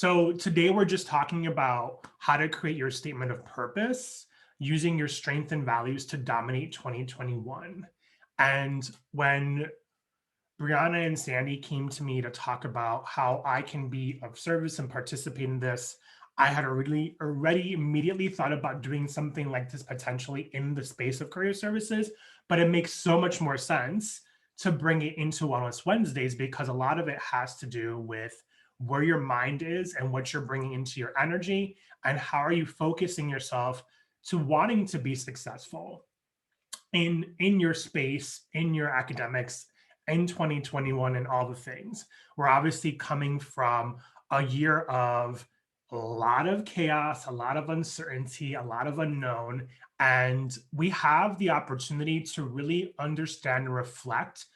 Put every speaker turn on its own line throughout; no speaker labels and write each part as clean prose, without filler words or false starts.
So today we're just talking about how to create your statement of purpose using your strength and values to dominate 2021. And when Brianna and Sandy came to me to talk about how I can be of service and participate in this, I had already immediately thought about doing something like this potentially in the space of career services, but it makes so much more sense to bring it into Wellness Wednesdays because a lot of it has to do with where your mind is and what you're bringing into your energy and how are you focusing yourself to wanting to be successful in your space, in your academics, in 2021 and all the things. We're obviously coming from a year of a lot of chaos, a lot of uncertainty, a lot of unknown, and we have the opportunity to really understand and reflect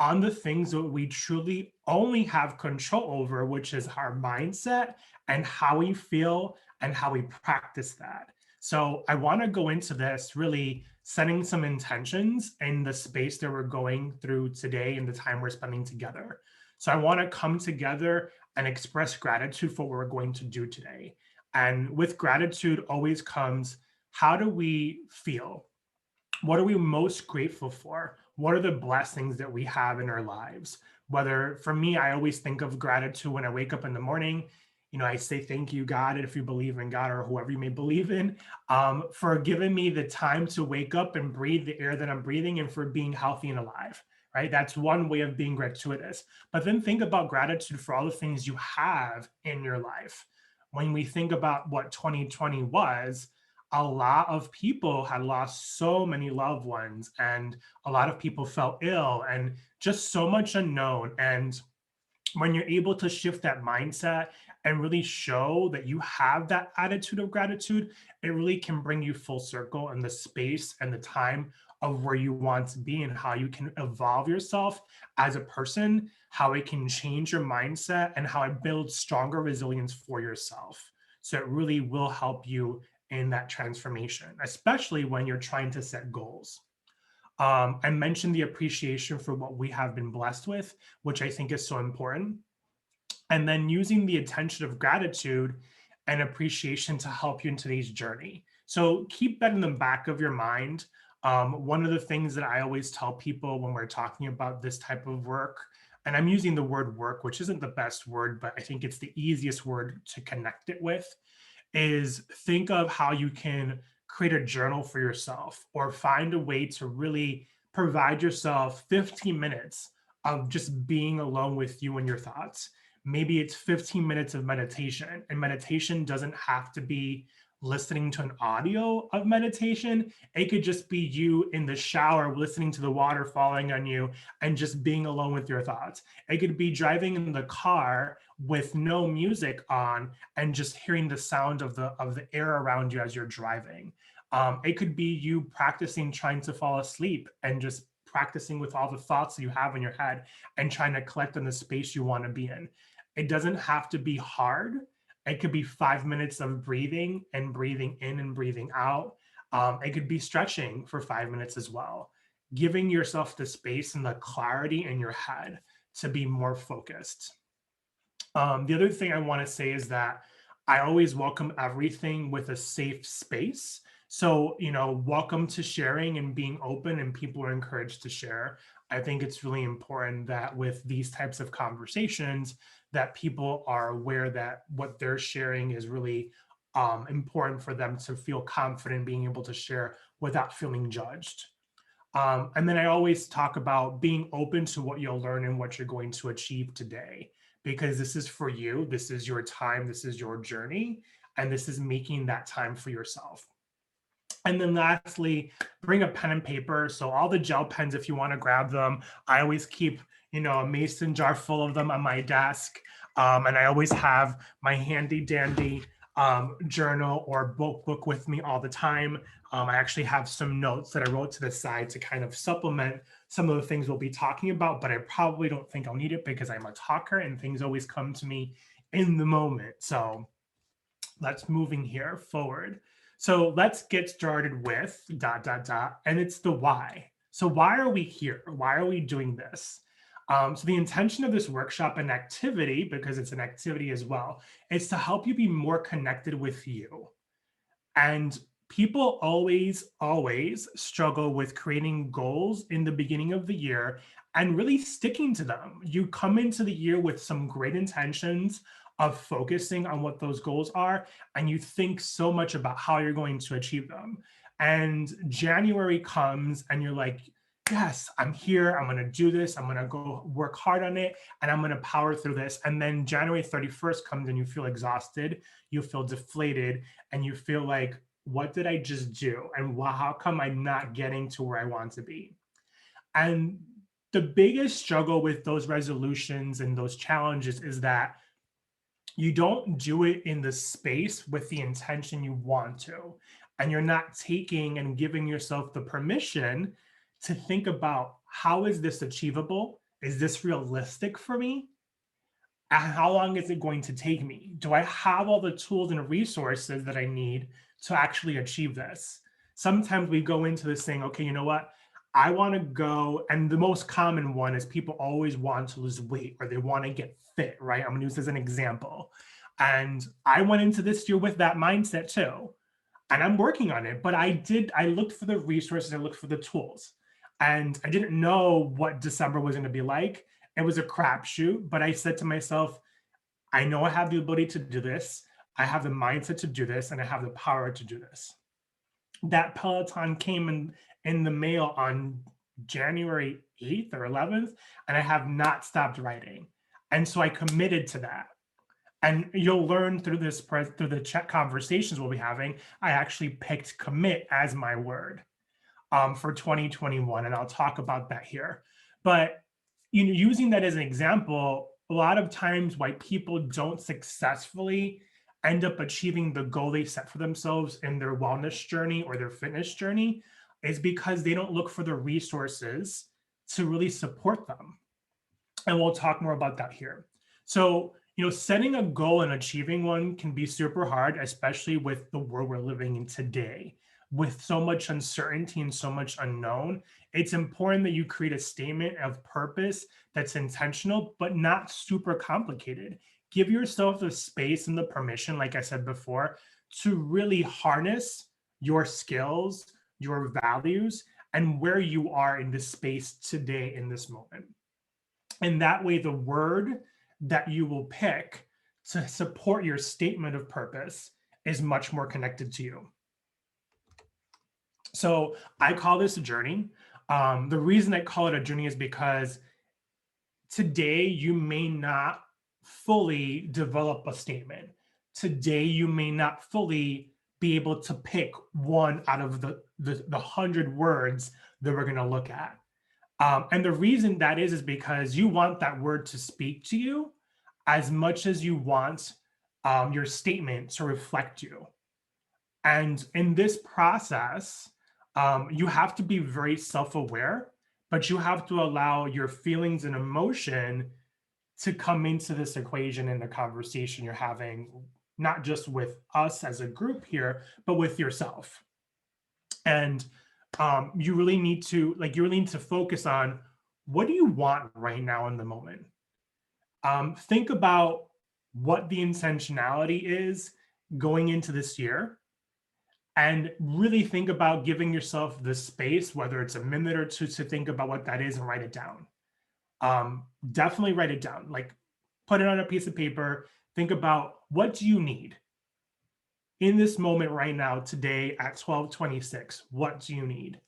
on the things that we truly only have control over, which is our mindset and how we feel and how we practice that. So I want to go into this really setting some intentions in the space that we're going through today and the time we're spending together. So I want to come together and express gratitude for what we're going to do today. And with gratitude always comes, how do we feel? What are we most grateful for? What are the blessings that we have in our lives? Whether for me, I always think of gratitude when I wake up in the morning. I say thank you, God, if you believe in God or whoever you may believe in, for giving me the time to wake up and breathe the air that I'm breathing and for being healthy and alive, right? That's one way of being gratuitous. But then think about gratitude for all the things you have in your life. When we think about what 2020 was, a lot of people had lost so many loved ones and a lot of people felt ill and just so much unknown. And when you're able to shift that mindset and really show that you have that attitude of gratitude, it really can bring you full circle in the space and the time of where you want to be and how you can evolve yourself as a person, how it can change your mindset, and how it builds stronger resilience for yourself. So it really will help you in that transformation, especially when you're trying to set goals. I mentioned the appreciation for what we have been blessed with, which I think is so important. And then using the attention of gratitude and appreciation to help you in today's journey. So keep that in the back of your mind. One of the things that I always tell people when we're talking about this type of work, and I'm using the word work, which isn't the best word, but I think it's the easiest word to connect it with, is think of how you can create a journal for yourself or find a way to really provide yourself 15 minutes of just being alone with you and your thoughts. Maybe it's 15 minutes of meditation, and meditation doesn't have to be listening to an audio of meditation. It could just be you in the shower listening to the water falling on you and just being alone with your thoughts. It could be driving in the car with no music on and just hearing the sound of the air around you as you're driving. It could be you practicing trying to fall asleep and just practicing with all the thoughts that you have in your head and trying to collect in the space you want to be in. It doesn't have to be hard. It could be 5 minutes of breathing and breathing in and breathing out. It could be stretching for 5 minutes as well, giving yourself the space and the clarity in your head to be more focused. The other thing I want to say is that I always welcome everything with a safe space. So, welcome to sharing and being open, and people are encouraged to share. I think it's really important that with these types of conversations, that people are aware that what they're sharing is really important for them to feel confident being able to share without feeling judged. And then I always talk about being open to what you'll learn and what you're going to achieve today, because this is for you. This is your time. This is your journey. And this is making that time for yourself. And then lastly, bring a pen and paper. So all the gel pens, if you want to grab them, I always keep, a mason jar full of them on my desk. And I always have my handy dandy journal or book with me all the time. I actually have some notes that I wrote to the side to kind of supplement some of the things we'll be talking about, but I probably don't think I'll need it because I'm a talker and things always come to me in the moment. So let's moving here forward. So let's get started with ... And it's the why. So why are we here? Why are we doing this? So the intention of this workshop and activity, because it's an activity as well, is to help you be more connected with you. And people always struggle with creating goals in the beginning of the year and really sticking to them. You come into the year with some great intentions of focusing on what those goals are, and you think so much about how you're going to achieve them. And January comes, and you're like, yes, I'm here. I'm going to do this. I'm going to go work hard on it, and I'm going to power through this. And then January 31st comes, and you feel exhausted, you feel deflated, and you feel like, what did I just do? And how come I'm not getting to where I want to be? And the biggest struggle with those resolutions and those challenges is that you don't do it in the space with the intention you want to. And you're not taking and giving yourself the permission to think about, how is this achievable? Is this realistic for me? And how long is it going to take me? Do I have all the tools and resources that I need to actually achieve this? Sometimes we go into this saying, okay, you know what? I want to go, and the most common one is people always want to lose weight or they want to get fit, right? I'm going to use this as an example. And I went into this year with that mindset too. And I'm working on it, but I looked for the resources, I looked for the tools. And I didn't know what December was going to be like. It was a crapshoot, but I said to myself, I know I have the ability to do this. I have the mindset to do this, and I have the power to do this. That Peloton came in the mail on January 8th or 11th, and I have not stopped writing. And so I committed to that. And you'll learn through through the chat conversations we'll be having, I actually picked commit as my word for 2021, and I'll talk about that here. But using that as an example, a lot of times why people don't successfully end up achieving the goal they set for themselves in their wellness journey or their fitness journey is because they don't look for the resources to really support them. And we'll talk more about that here. So, setting a goal and achieving one can be super hard, especially with the world we're living in today. With so much uncertainty and so much unknown, it's important that you create a statement of purpose that's intentional, but not super complicated. Give yourself the space and the permission, like I said before, to really harness your skills, your values, and where you are in this space today in this moment. And that way, the word that you will pick to support your statement of purpose is much more connected to you. So I call this a journey. The reason I call it a journey is because today you may not fully develop a statement. Today you may not fully be able to pick one out of the 100 words that we're going to look at. And the reason that is because you want that word to speak to you as much as you want your statement to reflect you. And in this process, you have to be very self-aware, but you have to allow your feelings and emotion to come into this equation in the conversation you're having, not just with us as a group here, but with yourself. And you really need to focus on, what do you want right now in the moment? Think about what the intentionality is going into this year, and really think about giving yourself the space, whether it's a minute or two, to think about what that is and write it down. Definitely write it down. Like, put it on a piece of paper. Think about, what do you need in this moment right now, today at 12:26? What do you need?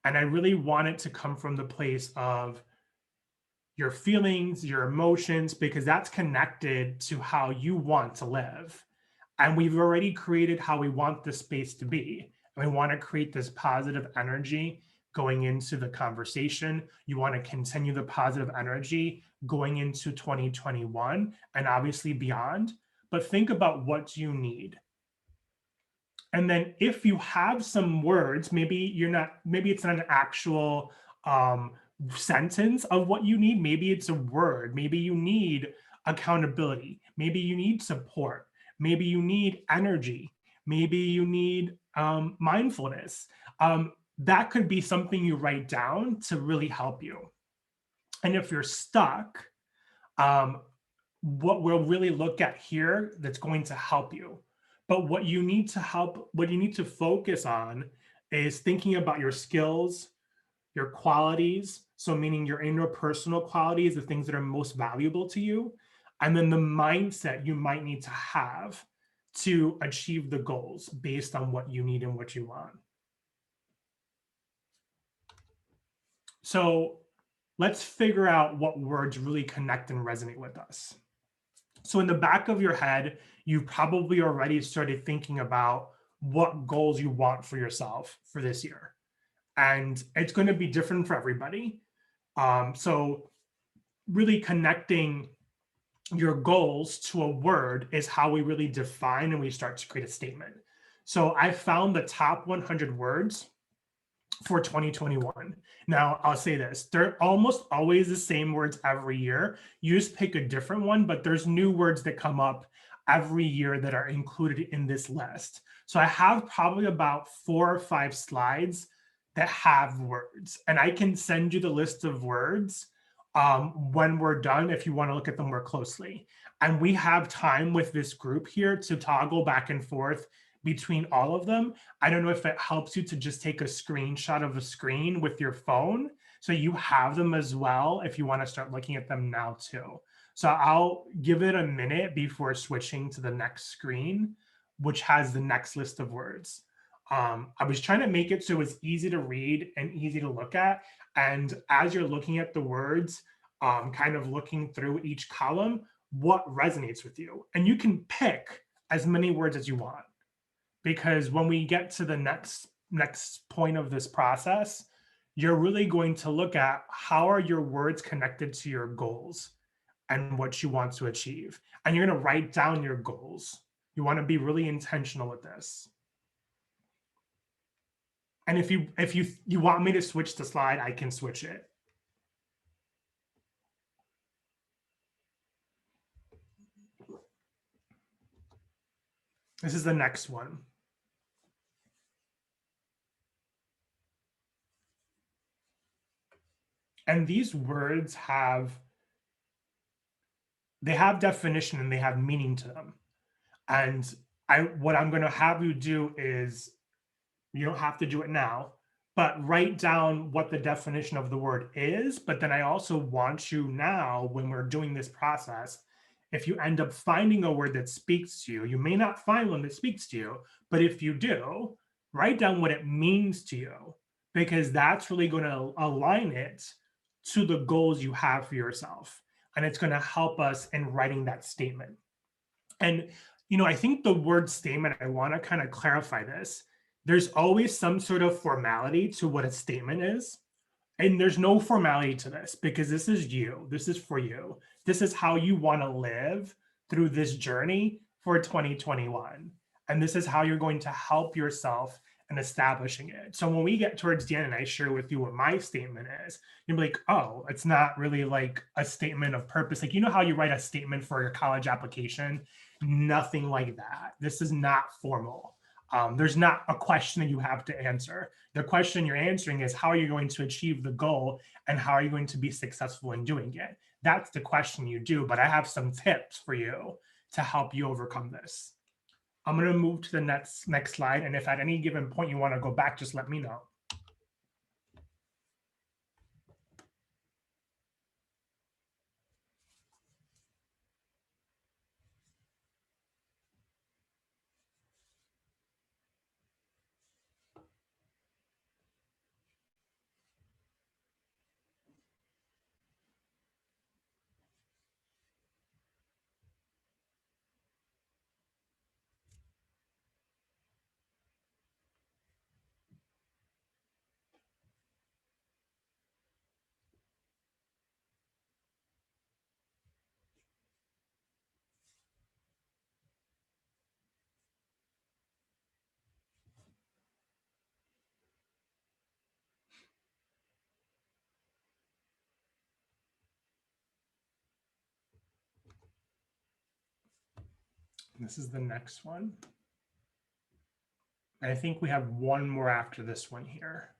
And I really want it to come from the place of your feelings, your emotions, because that's connected to how you want to live. And we've already created how we want the space to be. And we want to create this positive energy going into the conversation. You want to continue the positive energy going into 2021 and obviously beyond. But think about, what you need. And then if you have some words, maybe it's not an actual sentence of what you need. Maybe it's a word. Maybe you need accountability. Maybe you need support. Maybe you need energy. Maybe you need mindfulness. That could be something you write down to really help you. And if you're stuck, um, what we'll really look at here that's going to help you. But what you need to focus on is thinking about your skills, your qualities. So, meaning your interpersonal qualities, the things that are most valuable to you, and then the mindset you might need to have to achieve the goals based on what you need and what you want. So, let's figure out what words really connect and resonate with us. So, in the back of your head, you probably already started thinking about what goals you want for yourself for this year. And it's going to be different for everybody. So, really connecting your goals to a word is how we really define and we start to create a statement. So, I found the top 100 words for 2021. Now, I'll say this, they're almost always the same words every year. You just pick a different one, but there's new words that come up every year that are included in this list. So I have probably about 4 or 5 slides that have words, and I can send you the list of words when we're done if you want to look at them more closely. And we have time with this group here to toggle back and forth between all of them. I don't know if it helps you to just take a screenshot of a screen with your phone so you have them as well if you want to start looking at them now too. So I'll give it a minute before switching to the next screen, which has the next list of words. I was trying to make it so it's easy to read and easy to look at. And as you're looking at the words, kind of looking through each column, what resonates with you. And you can pick as many words as you want, because when we get to the next point of this process, you're really going to look at how are your words connected to your goals and what you want to achieve, and you're going to write down your goals. You want to be really intentional with this. And if you want me to switch the slide, I can switch it. This is the next one. And these words have definition and they have meaning to them. And what I'm going to have you do is, you don't have to do it now, but write down what the definition of the word is. But then I also want you now, when we're doing this process, if you end up finding a word that speaks to you, you may not find one that speaks to you, but if you do, write down what it means to you, because that's really going to align it to the goals you have for yourself. And it's going to help us in writing that statement. And, I think the word statement, I want to kind of clarify this. There's always some sort of formality to what a statement is. And there's no formality to this because this is you. This is for you. This is how you want to live through this journey for 2021. And this is how you're going to help yourself in establishing it. So when we get towards the end and I share with you what my statement is, you'll be like, oh, it's not really like a statement of purpose. Like, how you write a statement for your college application? Nothing like that. This is not formal. There's not a question that you have to answer. The question you're answering is, how are you going to achieve the goal and how are you going to be successful in doing it? That's the question you do, but I have some tips for you to help you overcome this. I'm going to move to the next slide, and if at any given point you want to go back, just let me know. This is the next one. I think we have one more after this one here.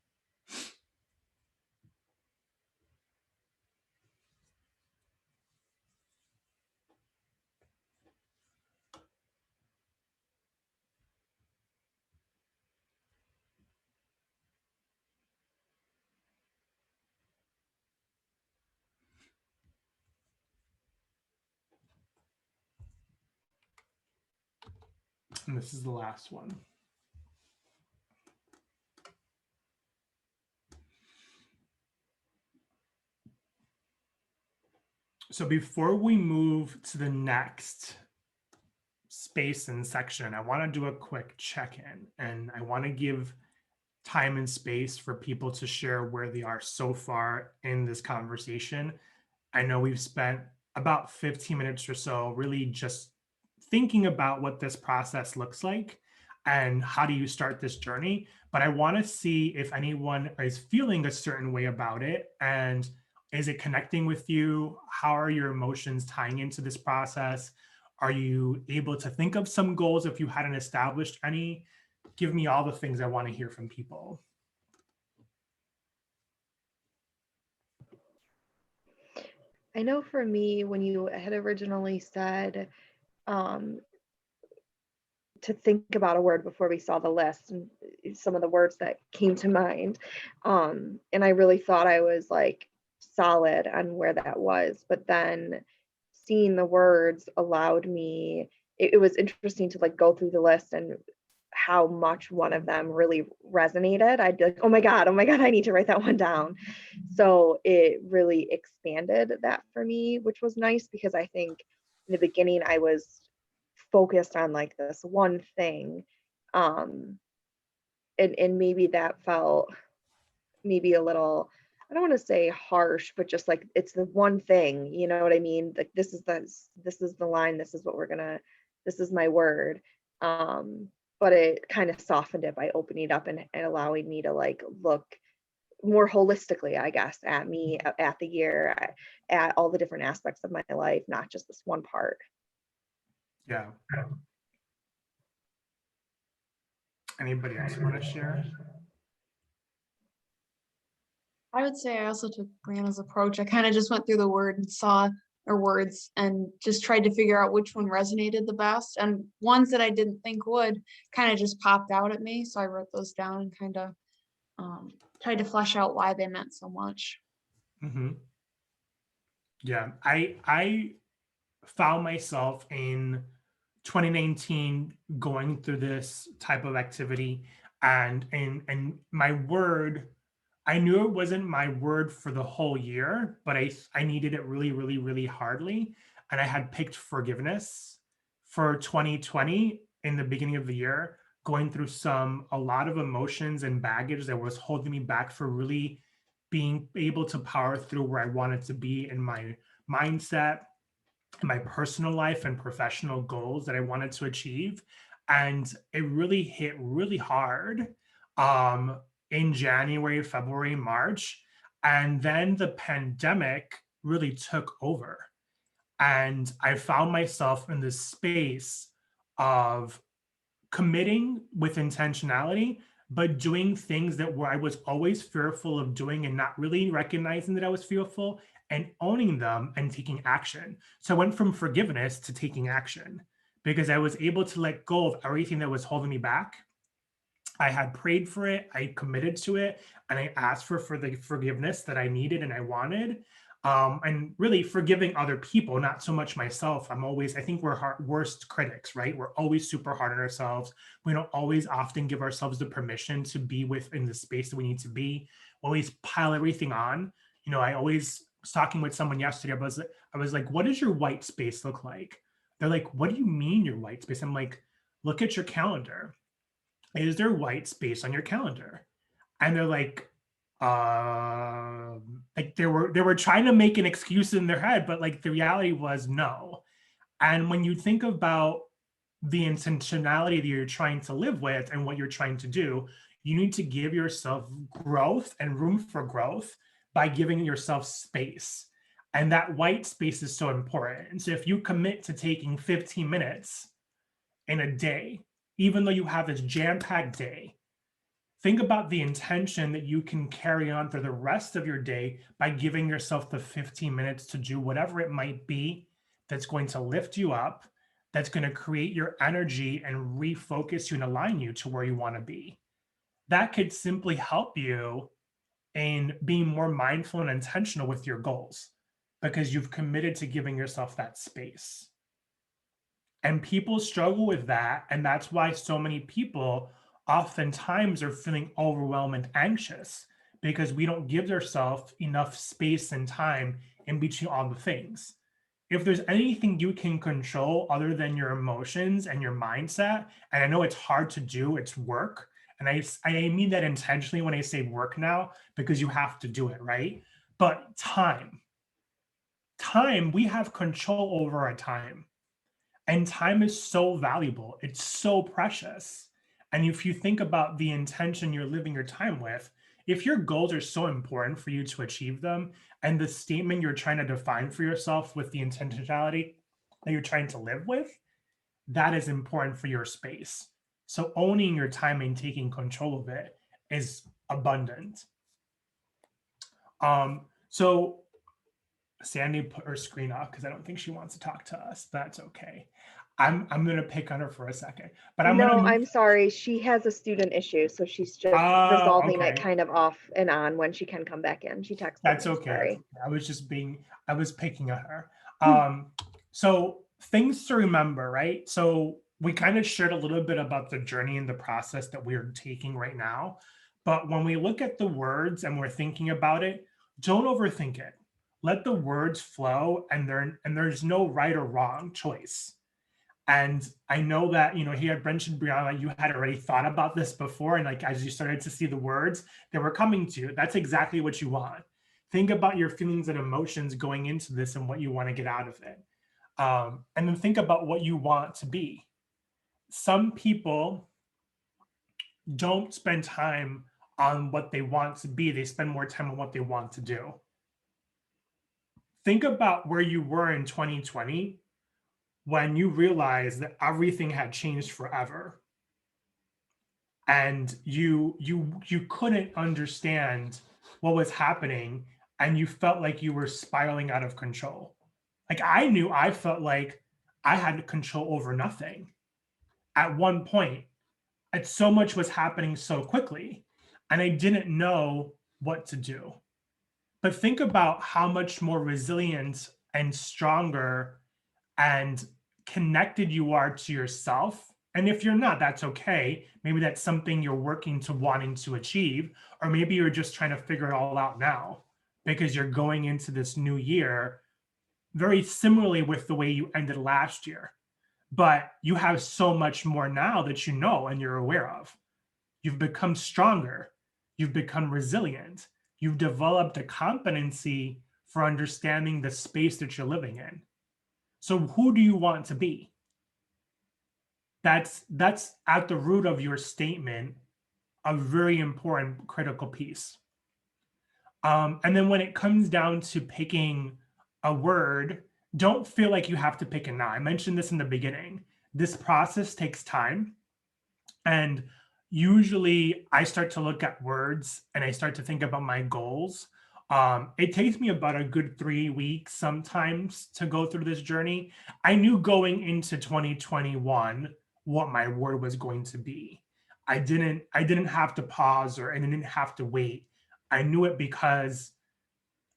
And this is the last one. So before we move to the next space and section, I want to do a quick check-in, and I want to give time and space for people to share where they are so far in this conversation. I know we've spent about 15 minutes or so really just thinking about what this process looks like and how do you start this journey. But I want to see if anyone is feeling a certain way about it, and is it connecting with you? How are your emotions tying into this process? Are you able to think of some goals if you hadn't established any? Give me all the things I want to hear from people.
I know for me, when you had originally said um, to think about a word before we saw the list, and some of the words that came to mind, and I really thought I was like solid on where that was, but then seeing the words allowed me. It was interesting to like go through the list and how much one of them really resonated. I'd be like, oh my God, I need to write that one down. So it really expanded that for me, which was nice because I think in the beginning I was focused on like this one thing. Um, and maybe that felt maybe a little, I don't want to say harsh, but just like it's the one thing, you know what I mean? Like this is the line, this is what we're gonna, this is my word. Um, but it kind of softened it by opening it up and allowing me to like look more holistically, I guess, at me, at the year, at all the different aspects of my life, not just this one part.
Yeah. Anybody else want to share?
I would say I also took Brianna's approach. I kind of just went through the word and saw or words and just tried to figure out which one resonated the best. And ones that I didn't think would kind of just popped out at me. So I wrote those down and kind of tried to flesh out why they meant so much.
Mm-hmm. Yeah, I found myself in 2019 going through this type of activity, and my word, I knew it wasn't my word for the whole year, but I needed it really really really hardly, and I had picked forgiveness for 2020 in the beginning of the year, going through a lot of emotions and baggage that was holding me back for really being able to power through where I wanted to be in my mindset, my personal life and professional goals that I wanted to achieve. And it really hit really hard um, in January, February, March. And then the pandemic really took over. And I found myself in this space of committing with intentionality, but doing things that where I was always fearful of doing and not really recognizing that I was fearful and owning them and taking action. So I went from forgiveness to taking action because I was able to let go of everything that was holding me back. I had prayed for it, I committed to it, and I asked for the forgiveness that I needed and I wanted. And really forgiving other people, not so much myself. I think we're worst critics, right? We're always super hard on ourselves. We don't always often give ourselves the permission to be within the space that we need to be. Always pile everything on. I always was talking with someone yesterday. I was like, what does your white space look like? They're like, what do you mean your white space? I'm like, look at your calendar. Is there white space on your calendar? And they're like they were trying to make an excuse in their head, but like the reality was no. And when you think about the intentionality that you're trying to live with and what you're trying to do, you need to give yourself growth and room for growth by giving yourself space. And that white space is so important. And so if you commit to taking 15 minutes in a day, even though you have this jam-packed day, think about the intention that you can carry on for the rest of your day by giving yourself the 15 minutes to do whatever it might be that's going to lift you up, that's going to create your energy and refocus you and align you to where you want to be. That could simply help you in being more mindful and intentional with your goals because you've committed to giving yourself that space. And people struggle with that. And that's why so many people oftentimes are feeling overwhelmed and anxious because we don't give ourselves enough space and time in between all the things. If there's anything you can control other than your emotions and your mindset, and I know it's hard to do, it's work. And I mean that intentionally when I say work now, because you have to do it, right? But time, we have control over our time. And time is so valuable. It's so precious. And if you think about the intention you're living your time with, if your goals are so important for you to achieve them, and the statement you're trying to define for yourself with the intentionality that you're trying to live with, that is important for your space. So owning your time and taking control of it is abundant. So Sandy put her screen off because I don't think she wants to talk to us. That's okay. I'm gonna pick on her for a second, but I'm gonna
No,
move.
I'm sorry. She has a student issue, so she's just
Oh,
resolving it
okay.
kind of off and on when she can come back in. She texted
That's
me,
okay. That's
sorry.
okay. I was picking on her. So things to remember, right? So we kind of shared a little bit about the journey and the process that we're taking right now. But when we look at the words and we're thinking about it, don't overthink it. Let the words flow, and there's no right or wrong choice. And I know that, he had mentioned, Brianna, you had already thought about this before. And like, as you started to see the words that were coming to you, that's exactly what you want. Think about your feelings and emotions going into this and what you want to get out of it. And then think about what you want to be. Some people don't spend time on what they want to be, they spend more time on what they want to do. Think about where you were in 2020 when you realized that everything had changed forever, and you couldn't understand what was happening, and you felt like you were spiraling out of control. Like, I felt like I had control over nothing at one point. And so much was happening so quickly, and I didn't know what to do. But think about how much more resilient and stronger and connected you are to yourself. And if you're not, that's okay. Maybe that's something you're working to wanting to achieve, or maybe you're just trying to figure it all out now because you're going into this new year very similarly with the way you ended last year. But you have so much more now that you know and you're aware of. You've become stronger. You've become resilient. You've developed a competency for understanding the space that you're living in. So who do you want to be? That's at the root of your statement, a very important critical piece. And then when it comes down to picking a word, don't feel like you have to pick it now. I mentioned this in the beginning. This process takes time. And usually I start to look at words and I start to think about my goals. It takes me about a good 3 weeks sometimes to go through this journey. I knew going into 2021 what my word was going to be. I didn't have to pause, or I didn't have to wait. I knew it because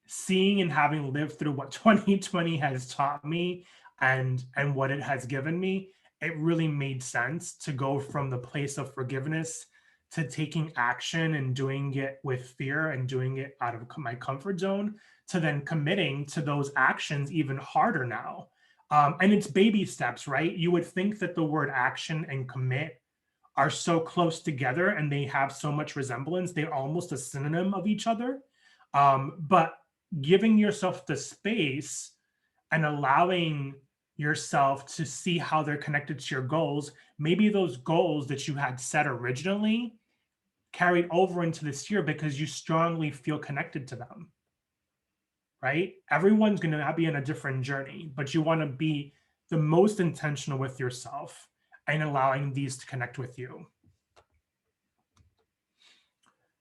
seeing and having lived through what 2020 has taught me and what it has given me, it really made sense to go from the place of forgiveness to taking action and doing it with fear and doing it out of my comfort zone, to then committing to those actions even harder now. And it's baby steps, right? You would think that the word action and commit are so close together and they have so much resemblance. They're almost a synonym of each other. But giving yourself the space and allowing yourself to see how they're connected to your goals, maybe those goals that you had set originally carried over into this year because you strongly feel connected to them, right? Everyone's going to be on a different journey, but you want to be the most intentional with yourself and allowing these to connect with you.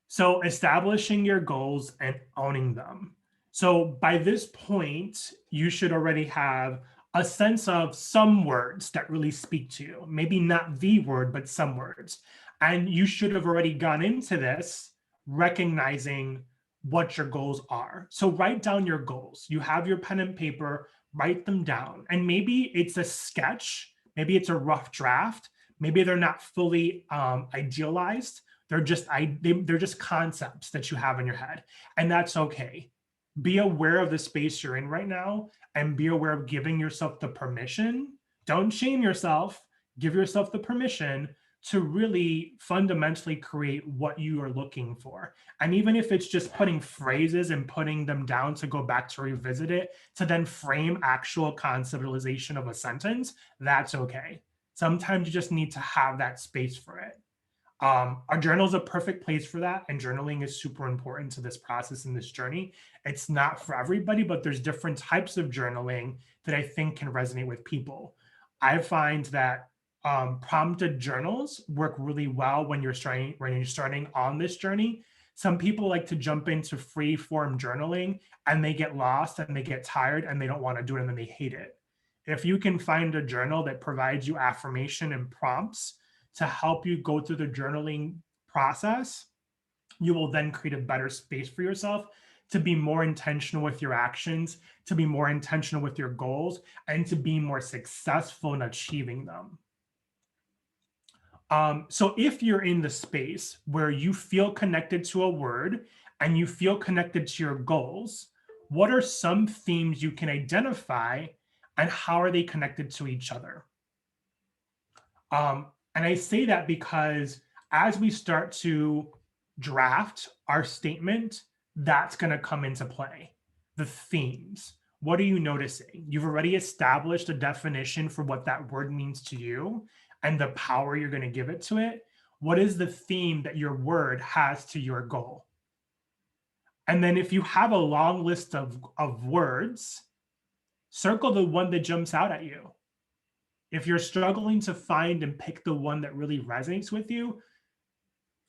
So establishing your goals and owning them. So by this point, you should already have a sense of some words that really speak to you. Maybe not the word, but some words. And you should have already gone into this recognizing what your goals are. So write down your goals. You have your pen and paper, write them down. And maybe it's a sketch, Maybe it's a rough draft. Maybe they're not fully idealized. They're just concepts that you have in your head, and that's okay. Be aware of the space you're in right now, and be aware of giving yourself the permission. Don't shame yourself. Give yourself the permission to really fundamentally create what you are looking for. And even if it's just putting phrases and putting them down to go back to revisit it, to then frame actual conceptualization of a sentence, that's okay. Sometimes you just need to have that space for it. Our journal is a perfect place for that, and journaling is super important to this process and this journey. It's not for everybody, but there's different types of journaling that I think can resonate with people. I find that prompted journals work really well when you're starting on this journey. Some people like to jump into free form journaling and they get lost and they get tired and they don't want to do it and then they hate it. If you can find a journal that provides you affirmation and prompts to help you go through the journaling process, you will then create a better space for yourself to be more intentional with your actions, to be more intentional with your goals, and to be more successful in achieving them. So if you're in the space where you feel connected to a word and you feel connected to your goals, what are some themes you can identify and how are they connected to each other? And I say that because as we start to draft our statement, that's going to come into play. The themes. What are you noticing? You've already established a definition for what that word means to you and the power you're going to give it to it. What is the theme that your word has to your goal? And then if you have a long list of words, circle the one that jumps out at you. If you're struggling to find and pick the one that really resonates with you,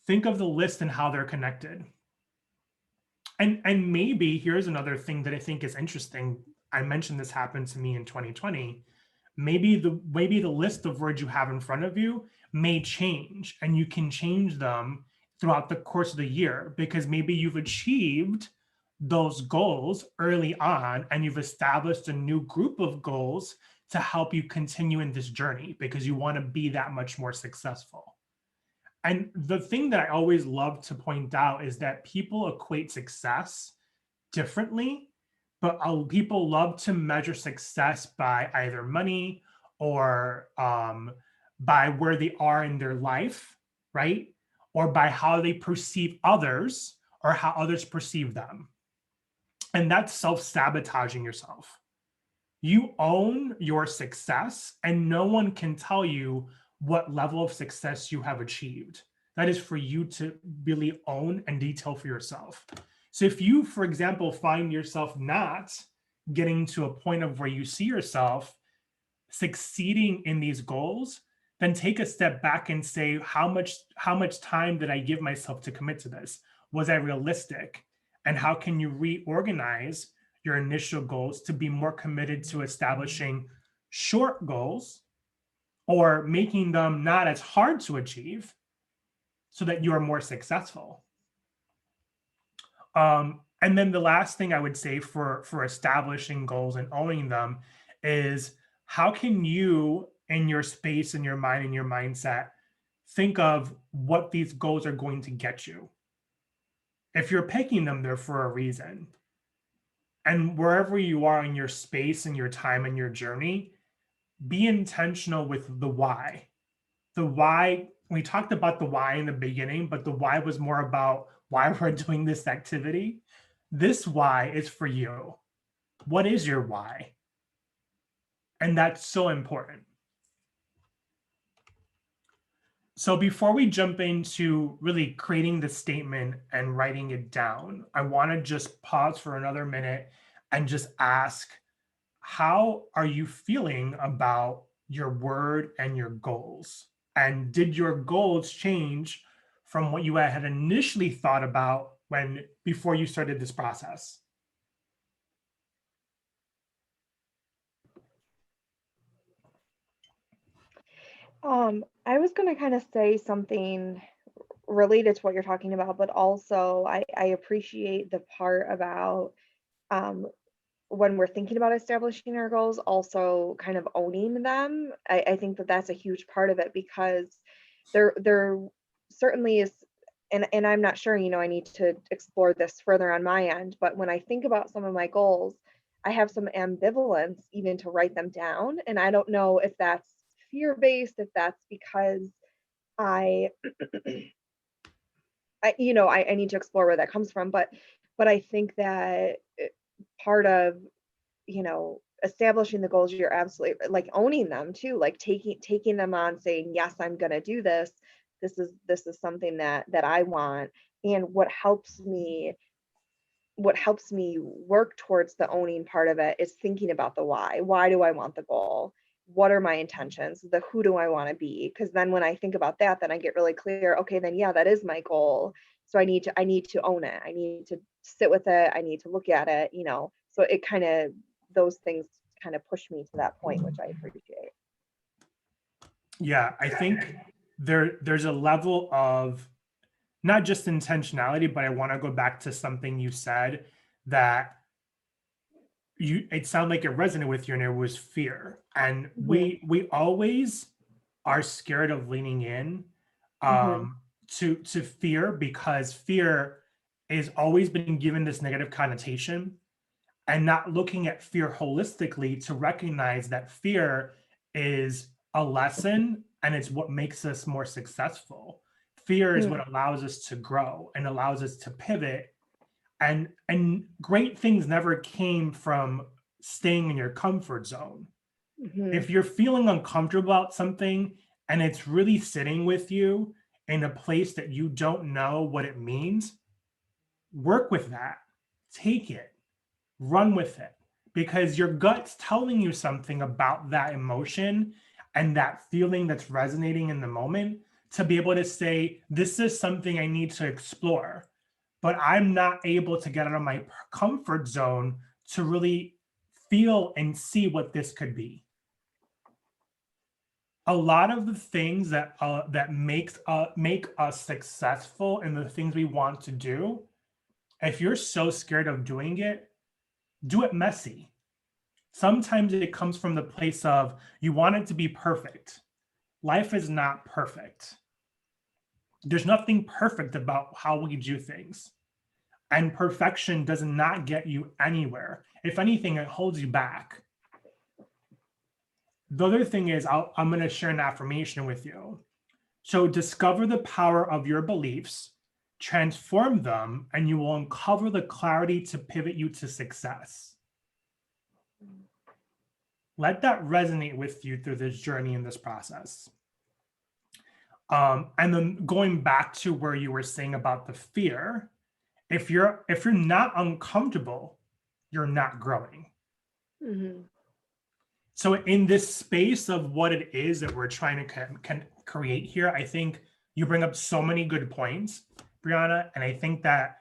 think of the list and how they're connected. And maybe here's another thing that I think is interesting. I mentioned this happened to me in 2020. Maybe the list of words you have in front of you may change, and you can change them throughout the course of the year because maybe you've achieved those goals early on and you've established a new group of goals to help you continue in this journey because you want to be that much more successful. And the thing that I always love to point out is that people equate success differently, but people love to measure success by either money or by where they are in their life, right? Or by how they perceive others or how others perceive them. And that's self-sabotaging yourself. You own your success, and no one can tell you what level of success you have achieved. That is for you to really own and detail for yourself. So if you, for example, find yourself not getting to a point of where you see yourself succeeding in these goals, then take a step back and say, how much time did I give myself to commit to this? Was I realistic? And how can you reorganize your initial goals to be more committed to establishing short goals or making them not as hard to achieve so that you are more successful? And then the last thing I would say for establishing goals and owning them is how can you, in your space, in your mind, in your mindset, think of what these goals are going to get you? If you're picking them, they're for a reason. And wherever you are in your space and your time and your journey, be intentional with the why. The why, we talked about the why in the beginning, but the why was more about why we're doing this activity. This why is for you. What is your why? And that's so important. So before we jump into really creating the statement and writing it down, I want to just pause for another minute and just ask, how are you feeling about your word and your goals? And did your goals change from what you had initially thought about before you started this process?
I was going to kind of say something related to what you're talking about, but also I appreciate the part about um, when we're thinking about establishing our goals, also kind of owning them. I think that that's a huge part of it, because there certainly is, and I'm not sure, I need to explore this further on my end, but when I think about some of my goals, I have some ambivalence even to write them down. And I don't know if that's fear-based, if that's because I, I need to explore where that comes from. But I think that part of, establishing the goals, you're absolutely like owning them too, like taking them on, saying, yes, I'm going to do this. This is something that I want. And what helps me work towards the owning part of it is thinking about the why. Why do I want the goal? What are my intentions? The who do I want to be? Because then when I think about that, then I get really clear. Okay, then yeah, that is my goal. So I need to own it. I need to sit with it. I need to look at it. So it kind of, those things kind of push me to that point, which I appreciate.
Yeah, I think there's a level of not just intentionality, but I want to go back to something you said that it sounded like it resonated with you, and it was fear. And
Hmm.
we always are scared of leaning in
Hmm.
to fear, because fear is always been given this negative connotation, and not looking at fear holistically to recognize that fear is a lesson and it's what makes us more successful. Fear is what allows us to grow and allows us to pivot, and great things never came from staying in your comfort zone.
Hmm.
If you're feeling uncomfortable about something and it's really sitting with you in a place that you don't know what it means, work with that. Take it, run with it, because your gut's telling you something about that emotion and that feeling that's resonating in the moment, to be able to say, this is something I need to explore, but I'm not able to get out of my comfort zone to really feel and see what this could be. A lot of the things that make us successful in the things we want to do, if you're so scared of doing it, do it messy. Sometimes it comes from the place of you want it to be perfect. Life is not perfect. There's nothing perfect about how we do things. And perfection does not get you anywhere. If anything, it holds you back. The other thing is, I'm going to share an affirmation with you. So discover the power of your beliefs, transform them, and you will uncover the clarity to pivot you to success. Let that resonate with you through this journey and this process. And then going back to where you were saying about the fear, if you're not uncomfortable, you're not growing.
Hmm.
So in this space of what it is that we're trying to create here, I think you bring up so many good points, Brianna. And I think that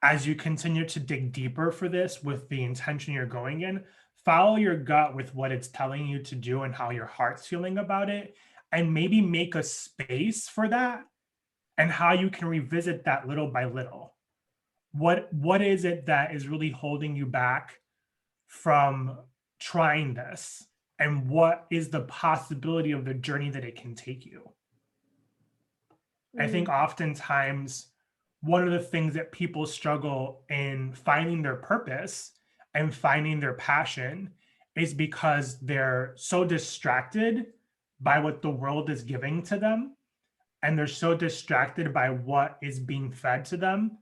as you continue to dig deeper for this with the intention you're going in, follow your gut with what it's telling you to do and how your heart's feeling about it, and maybe make a space for that, and how you can revisit that little by little. What is it that is really holding you back from trying this, and what is the possibility of the journey that it can take you? I think oftentimes one of the things that people struggle in finding their purpose and finding their passion is because they're so distracted by what the world is giving to them, and they're so distracted by what is being fed to them,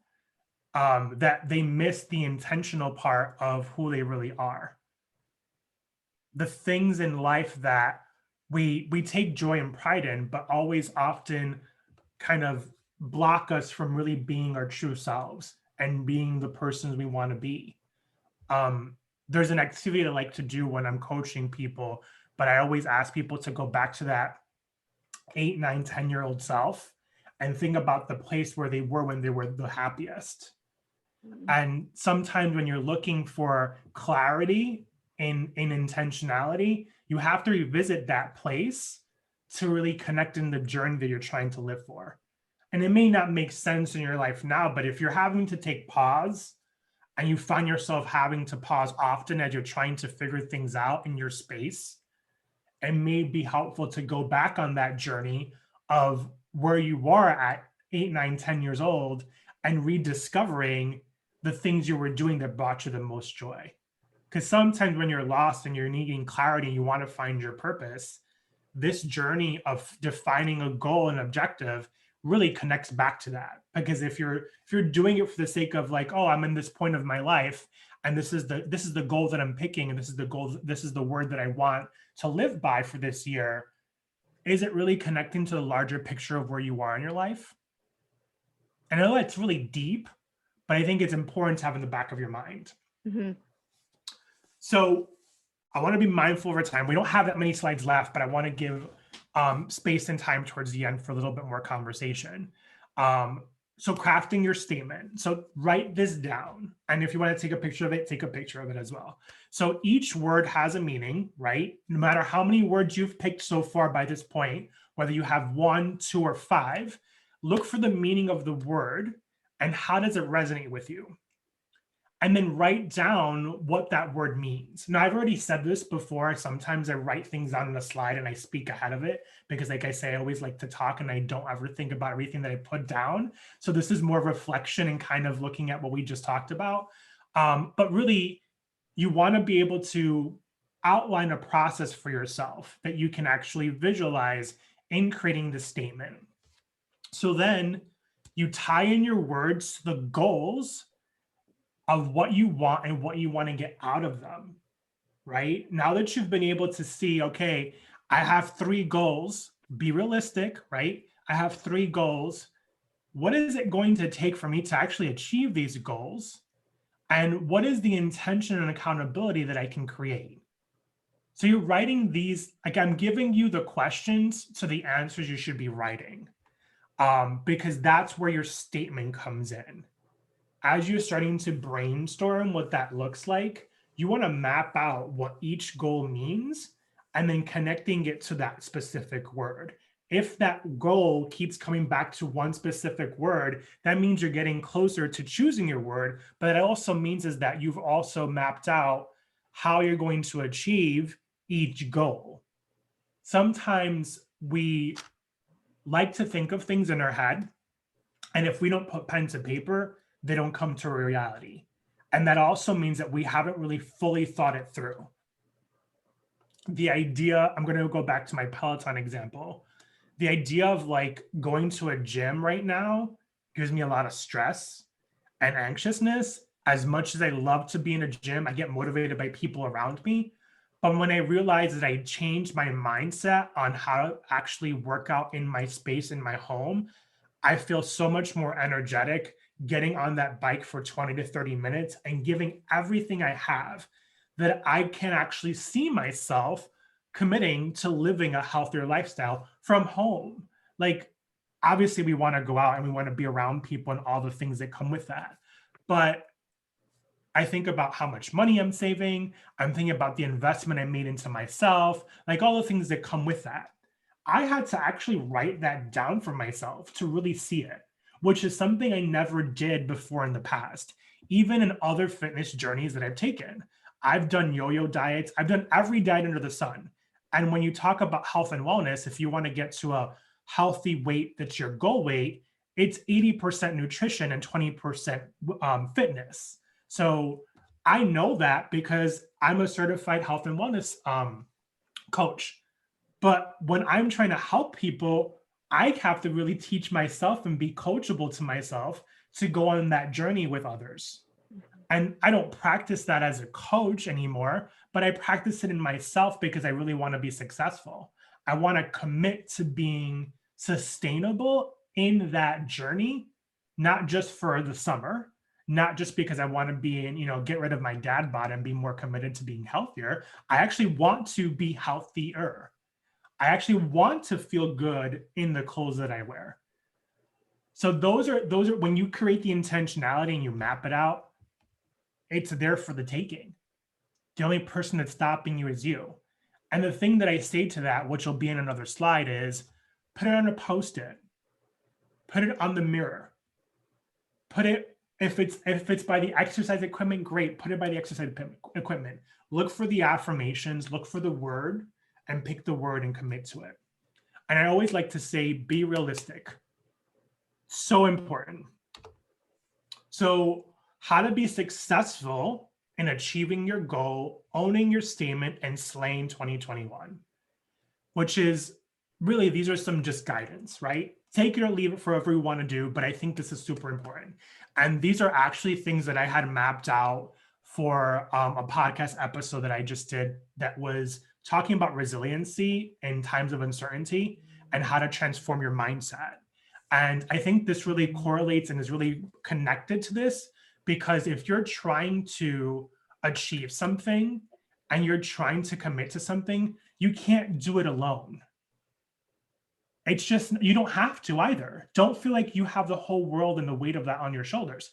that they miss the intentional part of who they really are. The things in life that we take joy and pride in, but always often kind of block us from really being our true selves and being the persons we want to be. Um, there's an activity I like to do when I'm coaching people, but I always ask people to go back to that 8, 9, 10-year-old self and think about the place where they were when they were the happiest. And sometimes when you're looking for clarity in intentionality, you have to revisit that place to really connect in the journey that you're trying to live for. And it may not make sense in your life now, but if you're having to take pause and you find yourself having to pause often as you're trying to figure things out in your space, it may be helpful to go back on that journey of where you were at 8, 9, 10 years old and rediscovering the things you were doing that brought you the most joy. Because sometimes when you're lost and you're needing clarity and you want to find your purpose, this journey of defining a goal and objective really connects back to that. Because if you're doing it for the sake of like, oh, I'm in this point of my life and this is the goal that I'm picking, and this is the word that I want to live by for this year, is it really connecting to the larger picture of where you are in your life? And I know it's really deep, but I think it's important to have in the back of your mind.
Mhm.
So I want to be mindful of our time. We don't have that many slides left, but I want to give space and time towards the end for a little bit more conversation. So crafting your statement. So write this down. And if you want to take a picture of it, take a picture of it as well. So each word has a meaning, right? No matter how many words you've picked so far by this point, whether you have 1, 2, or 5, look for the meaning of the word and how does it resonate with you? And then write down what that word means. Now, I've already said this before. Sometimes I write things down on a slide and I speak ahead of it because, like I say, I always like to talk and I don't ever think about everything that I put down. So this is more reflection and kind of looking at what we just talked about. But really, you want to be able to outline a process for yourself that you can actually visualize in creating the statement. So then you tie in your words to the goals of what you want and what you want to get out of them, right? Now that you've been able to see, okay, I have 3 goals, be realistic, right? I have 3 goals. What is it going to take for me to actually achieve these goals? And what is the intention and accountability that I can create? So you're writing these, like I'm giving you the questions to the answers you should be writing, because that's where your statement comes in. As you're starting to brainstorm what that looks like, you want to map out what each goal means and then connecting it to that specific word. If that goal keeps coming back to one specific word, that means you're getting closer to choosing your word, but it also means is that you've also mapped out how you're going to achieve each goal. Sometimes we like to think of things in our head, and if we don't put pen to paper, they don't come to reality. And that also means that we haven't really fully thought it through. The idea, I'm going to go back to my Peloton example. The idea of like going to a gym right now gives me a lot of stress and anxiousness. As much as I love to be in a gym, I get motivated by people around me. But when I realized that I changed my mindset on how to actually work out in my space in my home, I feel so much more energetic getting on that bike for 20 to 30 minutes and giving everything I have, that I can actually see myself committing to living a healthier lifestyle from home. Like, obviously, we want to go out and we want to be around people and all the things that come with that. But I think about how much money I'm saving. I'm thinking about the investment I made into myself, like all the things that come with that. I had to actually write that down for myself to really see it, which is something I never did before in the past, even in other fitness journeys that I've taken. I've done yo-yo diets. I've done every diet under the sun. And when you talk about health and wellness, if you want to get to a healthy weight that's your goal weight, it's 80% nutrition and 20% fitness. So I know that because I'm a certified health and wellness coach. But when I'm trying to help people, I have to really teach myself and be coachable to myself to go on that journey with others. And I don't practice that as a coach anymore, but I practice it in myself because I really want to be successful. I want to commit to being sustainable in that journey, not just for the summer, not just because I want to be in, get rid of my dad bod and be more committed to being healthier. I actually want to be healthier. I actually want to feel good in the clothes that I wear. So those are when you create the intentionality and you map it out, it's there for the taking. The only person that's stopping you is you. And the thing that I say to that, which will be in another slide, is put it on a Post-it, put it on the mirror, put it If it's by the exercise equipment, great, put it by the exercise equipment. Look for the affirmations, look for the word, and pick the word and commit to it. And I always like to say, be realistic. So important. So, how to be successful in achieving your goal, owning your statement, and slaying 2021, which is really, these are some just guidance, right? Take it or leave it for whatever you want to do, but I think this is super important. And these are actually things that I had mapped out for a podcast episode that I just did that was talking about resiliency in times of uncertainty and how to transform your mindset. And I think this really correlates and is really connected to this, because if you're trying to achieve something and you're trying to commit to something, you can't do it alone. It's just, you don't have to either. Don't feel like you have the whole world and the weight of that on your shoulders.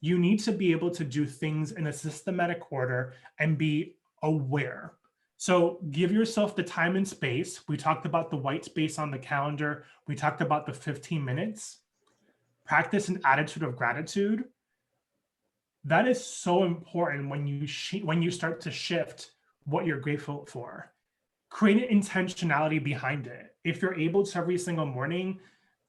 You need to be able to do things in a systematic order and be aware. So give yourself the time and space. We talked about the white space on the calendar. We talked about the 15 minutes. Practice an attitude of gratitude. That is so important when you start to shift what you're grateful for. Create an intentionality behind it. If you're able to every single morning,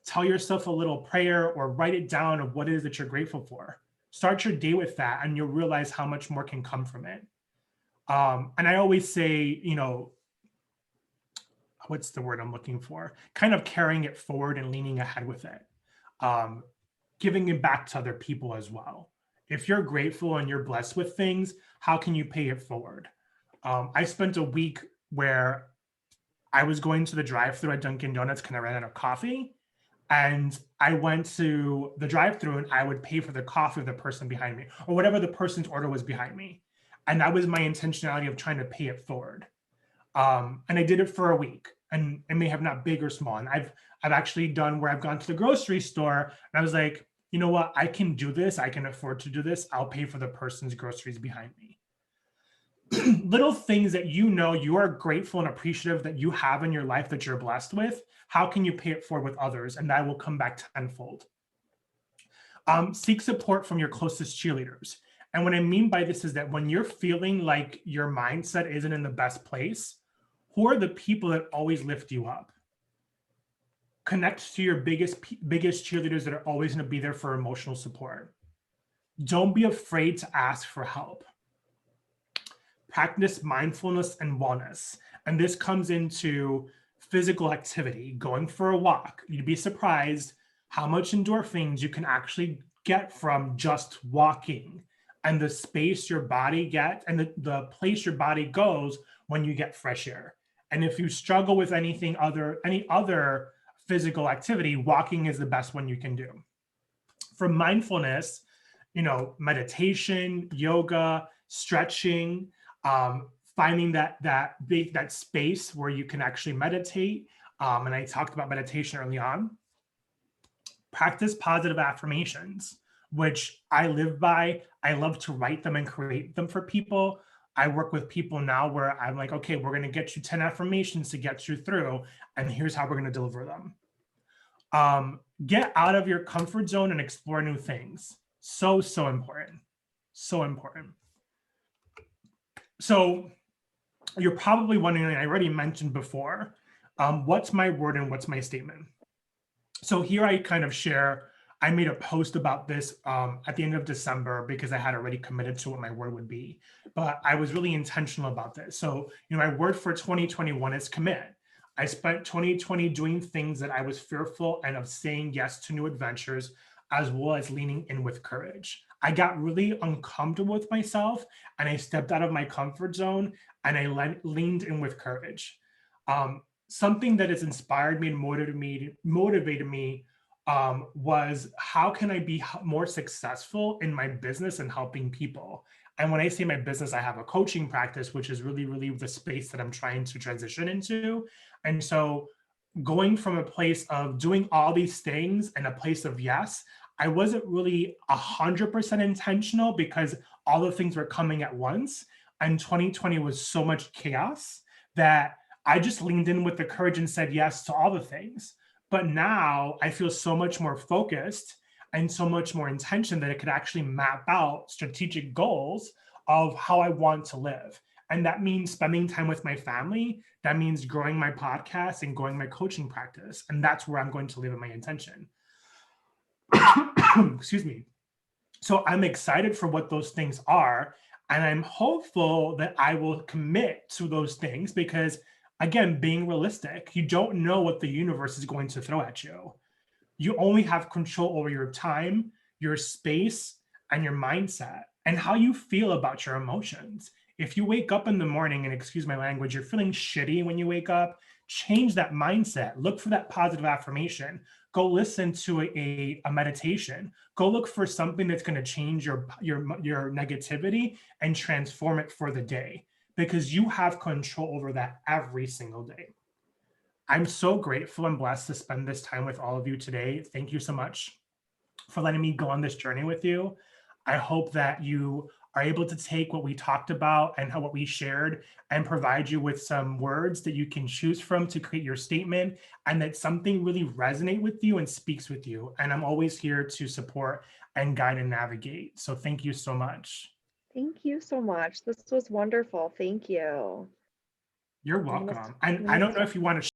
tell yourself a little prayer or write it down of what it is that you're grateful for. Start your day with that, and you'll realize how much more can come from it. And I always say, what's the word I'm looking for? Kind of carrying it forward and leaning ahead with it. Giving it back to other people as well. If you're grateful and you're blessed with things, how can you pay it forward? I spent a week where I was going to the drive-thru at Dunkin' Donuts because I ran out of coffee. And I went to the drive-thru and I would pay for the coffee of the person behind me or whatever the person's order was behind me. And that was my intentionality of trying to pay it forward. And I did it for a week, and it may have not big or small. And I've actually done where I've gone to the grocery store and I was like, you know what? I can do this. I can afford to do this. I'll pay for the person's groceries behind me. Little things that you are grateful and appreciative that you have in your life that you're blessed with. How can you pay it forward with others? And that will come back tenfold. Seek support from your closest cheerleaders. And what I mean by this is that when you're feeling like your mindset isn't in the best place, who are the people that always lift you up? Connect to your biggest cheerleaders that are always going to be there for emotional support. Don't be afraid to ask for help. Practice mindfulness and wellness. And this comes into physical activity, going for a walk. You'd be surprised how much endorphins you can actually get from just walking, and the space your body gets and the place your body goes when you get fresh air. And if you struggle with any other physical activity, walking is the best one you can do. For mindfulness, meditation, yoga, stretching, finding that space where you can actually meditate. And I talked about meditation early on. Practice positive affirmations, which I live by. I love to write them and create them for people. I work with people now where I'm like, okay, we're going to get you 10 affirmations to get you through, and here's how we're going to deliver them. Get out of your comfort zone and explore new things. So important. So important. So you're probably wondering, I already mentioned before, what's my word and what's my statement? So here I kind of share, I made a post about this at the end of December because I had already committed to what my word would be, but I was really intentional about this. So, my word for 2021 is commit. I spent 2020 doing things that I was fearful and of saying yes to new adventures, as well as leaning in with courage. I got really uncomfortable with myself and I stepped out of my comfort zone and I leaned in with courage. Something that has inspired me and motivated me was how can I be more successful in my business and helping people? And when I say my business, I have a coaching practice, which is really, really the space that I'm trying to transition into. And so going from a place of doing all these things and a place of yes, I wasn't really 100% intentional because all the things were coming at once. And 2020 was so much chaos that I just leaned in with the courage and said yes to all the things. But now I feel so much more focused and so much more intention that it could actually map out strategic goals of how I want to live. And that means spending time with my family. That means growing my podcast and growing my coaching practice. And that's where I'm going to live in my intention. Excuse me. So I'm excited for what those things are. And I'm hopeful that I will commit to those things because, again, being realistic, you don't know what the universe is going to throw at you. You only have control over your time, your space, and your mindset, and how you feel about your emotions. If you wake up in the morning, and excuse my language, you're feeling shitty when you wake up, change that mindset. Look for that positive affirmation. Go listen to a meditation. Go look for something that's going to change your negativity and transform it for the day, because you have control over that every single day. I'm so grateful and blessed to spend this time with all of you today. Thank you so much for letting me go on this journey with you. I hope that you are able to take what we talked about and what we shared and provide you with some words that you can choose from to create your statement, and that something really resonate with you and speaks with you. And I'm always here to support and guide and navigate. So thank you so much.
Thank you so much. This was wonderful. Thank you.
You're
I'm gonna,
welcome.
I'm
And I
gonna
don't know if you want to